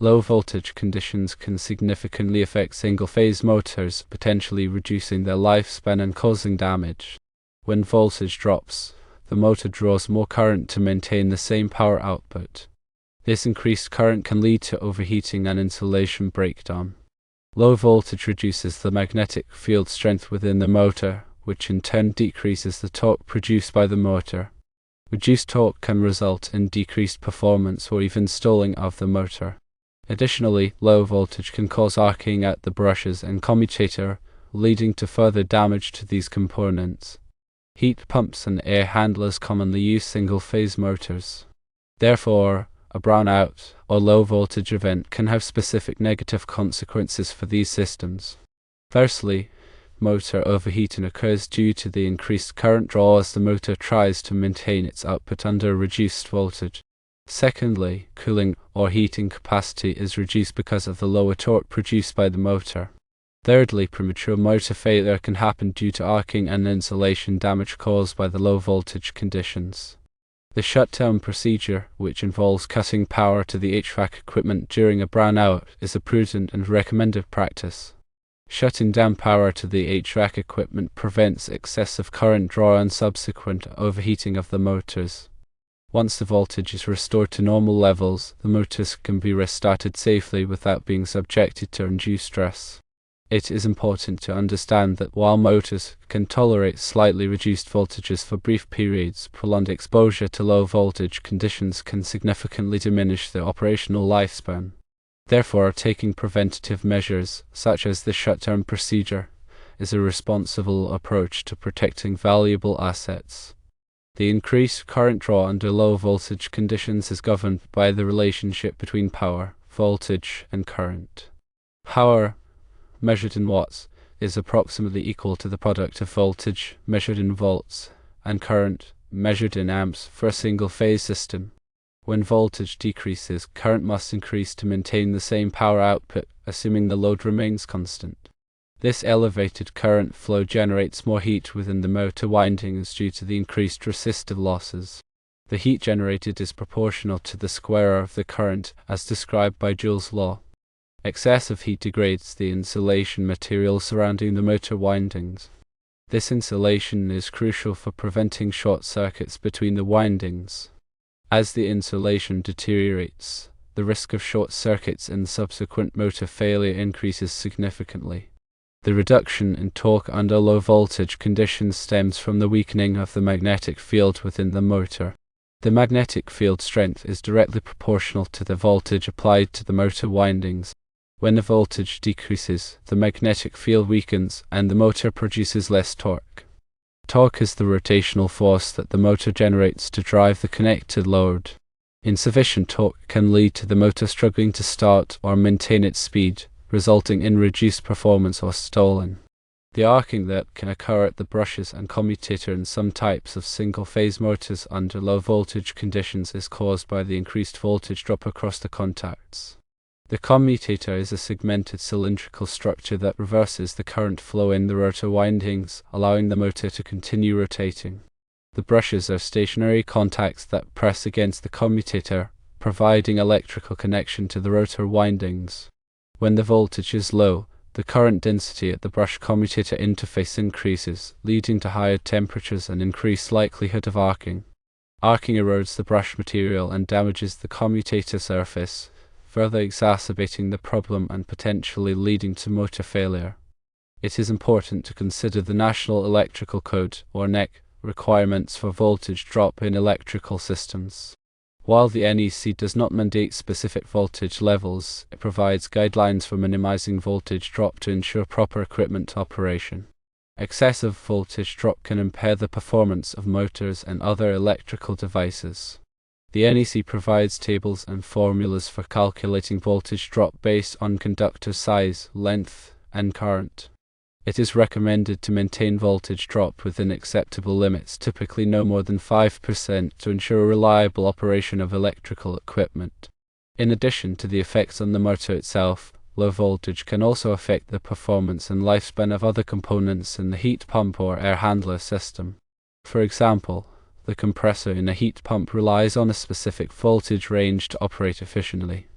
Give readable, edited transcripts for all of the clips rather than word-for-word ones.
Low voltage conditions can significantly affect single-phase motors, potentially reducing their lifespan and causing damage. When voltage drops, the motor draws more current to maintain the same power output. This increased current can lead to overheating and insulation breakdown. Low voltage reduces the magnetic field strength within the motor, which in turn decreases the torque produced by the motor. Reduced torque can result in decreased performance or even stalling of the motor. Additionally, low voltage can cause arcing at the brushes and commutator, leading to further damage to these components. Heat pumps and air handlers commonly use single-phase motors. Therefore, a brownout or low voltage event can have specific negative consequences for these systems. Firstly, motor overheating occurs due to the increased current draw as the motor tries to maintain its output under reduced voltage. Secondly, cooling or heating capacity is reduced because of the lower torque produced by the motor. Thirdly, premature motor failure can happen due to arcing and insulation damage caused by the low voltage conditions. The shutdown procedure, which involves cutting power to the HVAC equipment during a brownout, is a prudent and recommended practice. Shutting down power to the HVAC equipment prevents excessive current draw and subsequent overheating of the motors. Once the voltage is restored to normal levels, the motors can be restarted safely without being subjected to undue stress. It is important to understand that while motors can tolerate slightly reduced voltages for brief periods, prolonged exposure to low voltage conditions can significantly diminish their operational lifespan. Therefore, taking preventative measures, such as the shutdown procedure, is a responsible approach to protecting valuable assets. The increased current draw under low voltage conditions is governed by the relationship between power, voltage, and current. Power, measured in watts, is approximately equal to the product of voltage, measured in volts, and current, measured in amps, for a single-phase system. When voltage decreases, current must increase to maintain the same power output, assuming the load remains constant. This elevated current flow generates more heat within the motor windings due to the increased resistive losses. The heat generated is proportional to the square of the current, as described by Joule's law. Excessive heat degrades the insulation material surrounding the motor windings. This insulation is crucial for preventing short circuits between the windings. As the insulation deteriorates, the risk of short circuits and subsequent motor failure increases significantly. The reduction in torque under low voltage conditions stems from the weakening of the magnetic field within the motor. The magnetic field strength is directly proportional to the voltage applied to the motor windings. When the voltage decreases, the magnetic field weakens and the motor produces less torque. Torque is the rotational force that the motor generates to drive the connected load. Insufficient torque can lead to the motor struggling to start or maintain its speed, resulting in reduced performance or stalling. The arcing that can occur at the brushes and commutator in some types of single-phase motors under low voltage conditions is caused by the increased voltage drop across the contacts. The commutator is a segmented cylindrical structure that reverses the current flow in the rotor windings, allowing the motor to continue rotating. The brushes are stationary contacts that press against the commutator, providing electrical connection to the rotor windings. When the voltage is low, the current density at the brush-commutator interface increases, leading to higher temperatures and increased likelihood of arcing. Arcing erodes the brush material and damages the commutator surface, further exacerbating the problem and potentially leading to motor failure. It is important to consider the National Electrical Code, or NEC, requirements for voltage drop in electrical systems. While the NEC does not mandate specific voltage levels, it provides guidelines for minimizing voltage drop to ensure proper equipment operation. Excessive voltage drop can impair the performance of motors and other electrical devices. The NEC provides tables and formulas for calculating voltage drop based on conductor size, length, and current. It is recommended to maintain voltage drop within acceptable limits, typically no more than 5%, to ensure reliable operation of electrical equipment. In addition to the effects on the motor itself, low voltage can also affect the performance and lifespan of other components in the heat pump or air handler system. For example, the compressor in a heat pump relies on a specific voltage range to operate efficiently.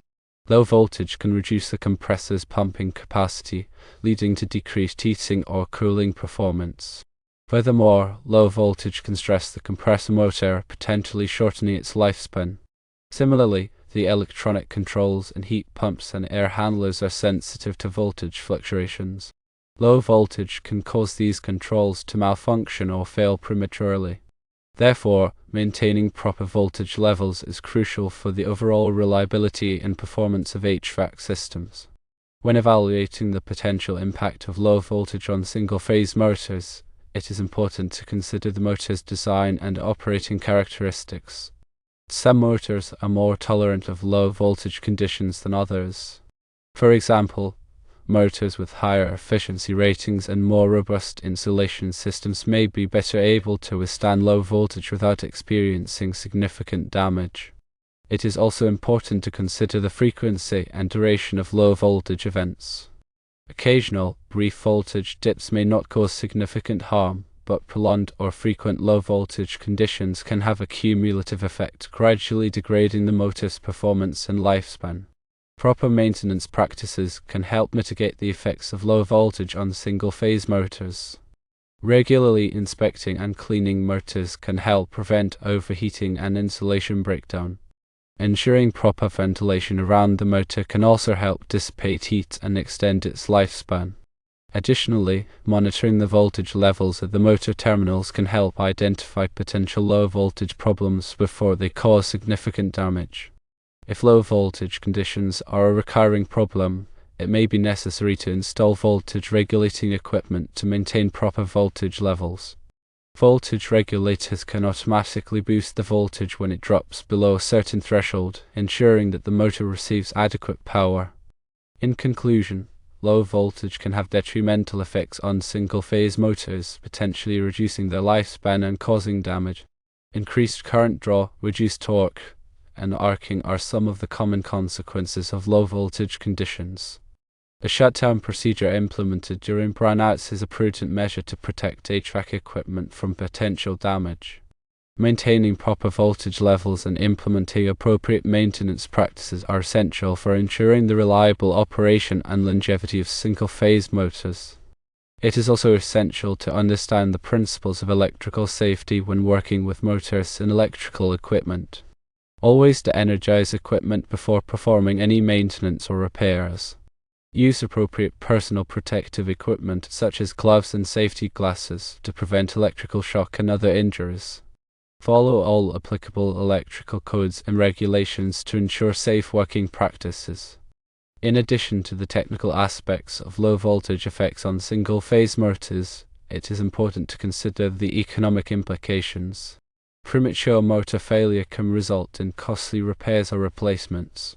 Low voltage can reduce the compressor's pumping capacity, leading to decreased heating or cooling performance. Furthermore, low voltage can stress the compressor motor, potentially shortening its lifespan. Similarly, the electronic controls in heat pumps and air handlers are sensitive to voltage fluctuations. Low voltage can cause these controls to malfunction or fail prematurely. Therefore, maintaining proper voltage levels is crucial for the overall reliability and performance of HVAC systems. When evaluating the potential impact of low voltage on single-phase motors, it is important to consider the motor's design and operating characteristics. Some motors are more tolerant of low voltage conditions than others. For example, motors with higher efficiency ratings and more robust insulation systems may be better able to withstand low voltage without experiencing significant damage. It is also important to consider the frequency and duration of low voltage events. Occasional, brief voltage dips may not cause significant harm, but prolonged or frequent low voltage conditions can have a cumulative effect, gradually degrading the motor's performance and lifespan. Proper maintenance practices can help mitigate the effects of low voltage on single-phase motors. Regularly inspecting and cleaning motors can help prevent overheating and insulation breakdown. Ensuring proper ventilation around the motor can also help dissipate heat and extend its lifespan. Additionally, monitoring the voltage levels at the motor terminals can help identify potential low voltage problems before they cause significant damage. If low voltage conditions are a recurring problem, it may be necessary to install voltage regulating equipment to maintain proper voltage levels. Voltage regulators can automatically boost the voltage when it drops below a certain threshold, ensuring that the motor receives adequate power. In conclusion, low voltage can have detrimental effects on single-phase motors, potentially reducing their lifespan and causing damage. Increased current draw, reduced torque, and arcing are some of the common consequences of low voltage conditions. A shutdown procedure implemented during brownouts is a prudent measure to protect HVAC equipment from potential damage. Maintaining proper voltage levels and implementing appropriate maintenance practices are essential for ensuring the reliable operation and longevity of single-phase motors. It is also essential to understand the principles of electrical safety when working with motors and electrical equipment. Always de-energize equipment before performing any maintenance or repairs. Use appropriate personal protective equipment such as gloves and safety glasses to prevent electrical shock and other injuries. Follow all applicable electrical codes and regulations to ensure safe working practices. In addition to the technical aspects of low voltage effects on single-phase motors, it is important to consider the economic implications. Premature motor failure can result in costly repairs or replacements.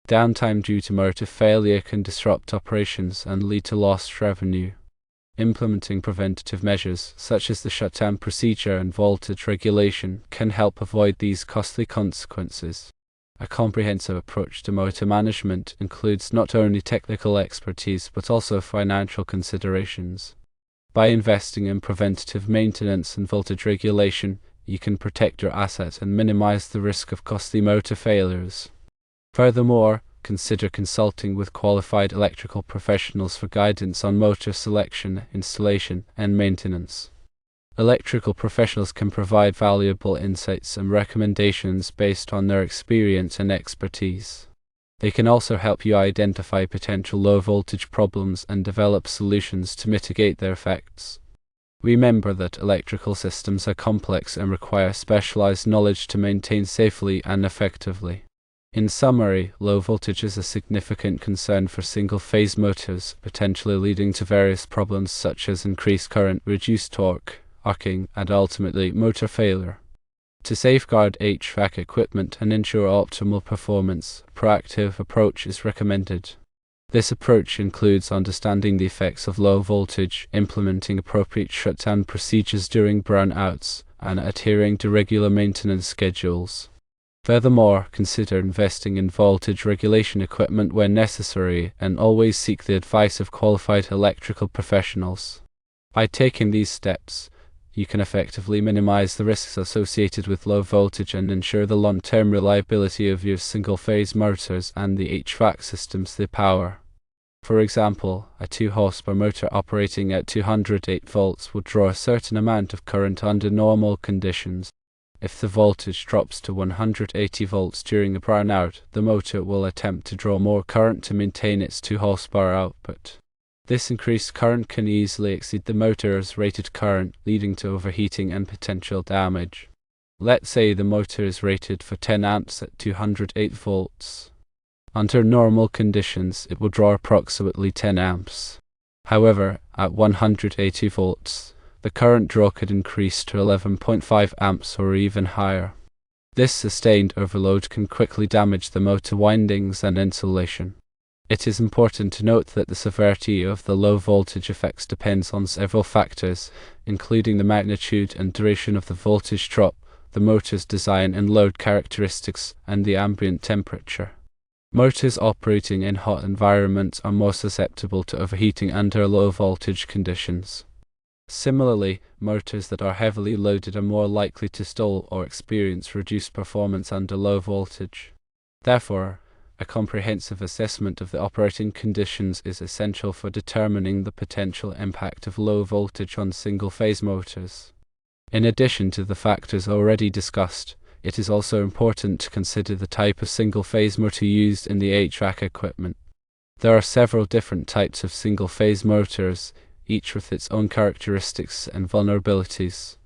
Downtime due to motor failure can disrupt operations and lead to lost revenue. Implementing preventative measures, such as the shutdown procedure and voltage regulation, can help avoid these costly consequences. A comprehensive approach to motor management includes not only technical expertise but also financial considerations. By investing in preventative maintenance and voltage regulation, you can protect your assets and minimize the risk of costly motor failures. Furthermore, consider consulting with qualified electrical professionals for guidance on motor selection, installation, and maintenance. Electrical professionals can provide valuable insights and recommendations based on their experience and expertise. They can also help you identify potential low-voltage problems and develop solutions to mitigate their effects. Remember that electrical systems are complex and require specialized knowledge to maintain safely and effectively. In summary, low voltage is a significant concern for single-phase motors, potentially leading to various problems such as increased current, reduced torque, arcing, and ultimately motor failure. To safeguard HVAC equipment and ensure optimal performance, a proactive approach is recommended. This approach includes understanding the effects of low voltage, implementing appropriate shutdown procedures during brownouts, and adhering to regular maintenance schedules. Furthermore, consider investing in voltage regulation equipment when necessary, and always seek the advice of qualified electrical professionals. By taking these steps, you can effectively minimize the risks associated with low voltage and ensure the long-term reliability of your single-phase motors and the HVAC systems they power. For example, a 2 horsepower motor operating at 208 volts will draw a certain amount of current under normal conditions. If the voltage drops to 180 volts during a brownout, the motor will attempt to draw more current to maintain its 2 horsepower output. This increased current can easily exceed the motor's rated current, leading to overheating and potential damage. Let's say the motor is rated for 10 amps at 208 volts. Under normal conditions, it will draw approximately 10 amps. However, at 180 volts, the current draw could increase to 11.5 amps or even higher. This sustained overload can quickly damage the motor windings and insulation. It is important to note that the severity of the low voltage effects depends on several factors, including the magnitude and duration of the voltage drop, the motor's design and load characteristics, and the ambient temperature. Motors operating in hot environments are more susceptible to overheating under low voltage conditions. Similarly, motors that are heavily loaded are more likely to stall or experience reduced performance under low voltage. Therefore, a comprehensive assessment of the operating conditions is essential for determining the potential impact of low voltage on single-phase motors. In addition to the factors already discussed, it is also important to consider the type of single-phase motor used in the HVAC equipment. There are several different types of single-phase motors, each with its own characteristics and vulnerabilities.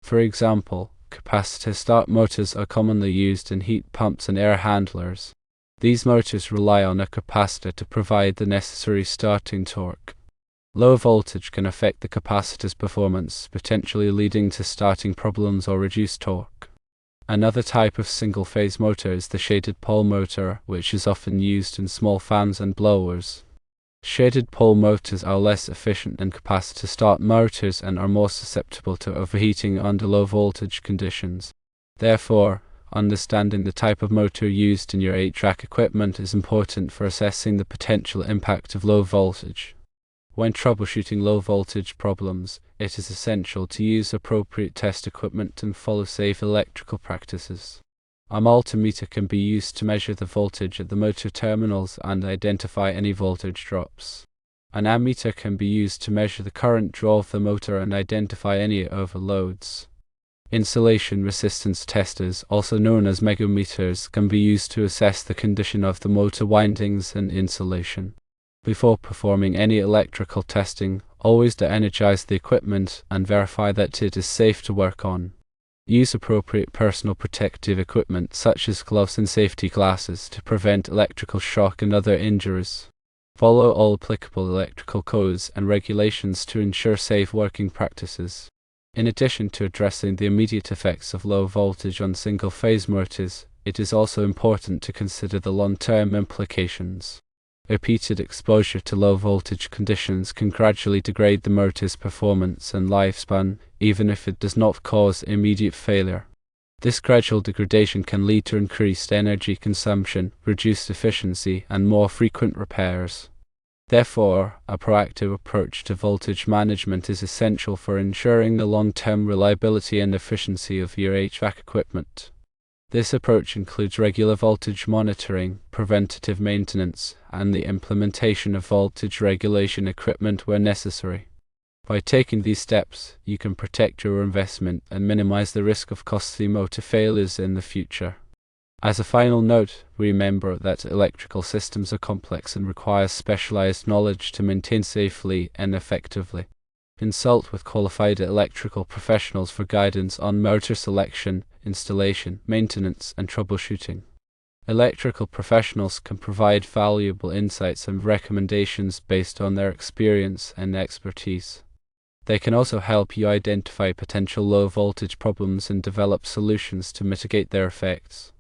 For example, capacitor start motors are commonly used in heat pumps and air handlers. These motors rely on a capacitor to provide the necessary starting torque. Low voltage can affect the capacitor's performance, potentially leading to starting problems or reduced torque. Another type of single-phase motor is the shaded pole motor, which is often used in small fans and blowers. Shaded pole motors are less efficient than capacitor start motors and are more susceptible to overheating under low voltage conditions. Therefore, understanding the type of motor used in your HVAC equipment is important for assessing the potential impact of low voltage. When troubleshooting low voltage problems, it is essential to use appropriate test equipment and follow safe electrical practices. A multimeter can be used to measure the voltage at the motor terminals and identify any voltage drops. An ammeter can be used to measure the current draw of the motor and identify any overloads. Insulation resistance testers, also known as megometers, can be used to assess the condition of the motor windings and insulation. Before performing any electrical testing, always de-energize the equipment and verify that it is safe to work on. Use appropriate personal protective equipment such as gloves and safety glasses to prevent electrical shock and other injuries. Follow all applicable electrical codes and regulations to ensure safe working practices. In addition to addressing the immediate effects of low voltage on single-phase motors, it is also important to consider the long-term implications. Repeated exposure to low voltage conditions can gradually degrade the motor's performance and lifespan, even if it does not cause immediate failure. This gradual degradation can lead to increased energy consumption, reduced efficiency, and more frequent repairs. Therefore, a proactive approach to voltage management is essential for ensuring the long-term reliability and efficiency of your HVAC equipment. This approach includes regular voltage monitoring, preventative maintenance, and the implementation of voltage regulation equipment where necessary. By taking these steps, you can protect your investment and minimize the risk of costly motor failures in the future. As a final note, remember that electrical systems are complex and require specialized knowledge to maintain safely and effectively. Consult with qualified electrical professionals for guidance on motor selection, installation, maintenance, and troubleshooting. Electrical professionals can provide valuable insights and recommendations based on their experience and expertise. They can also help you identify potential low voltage problems and develop solutions to mitigate their effects.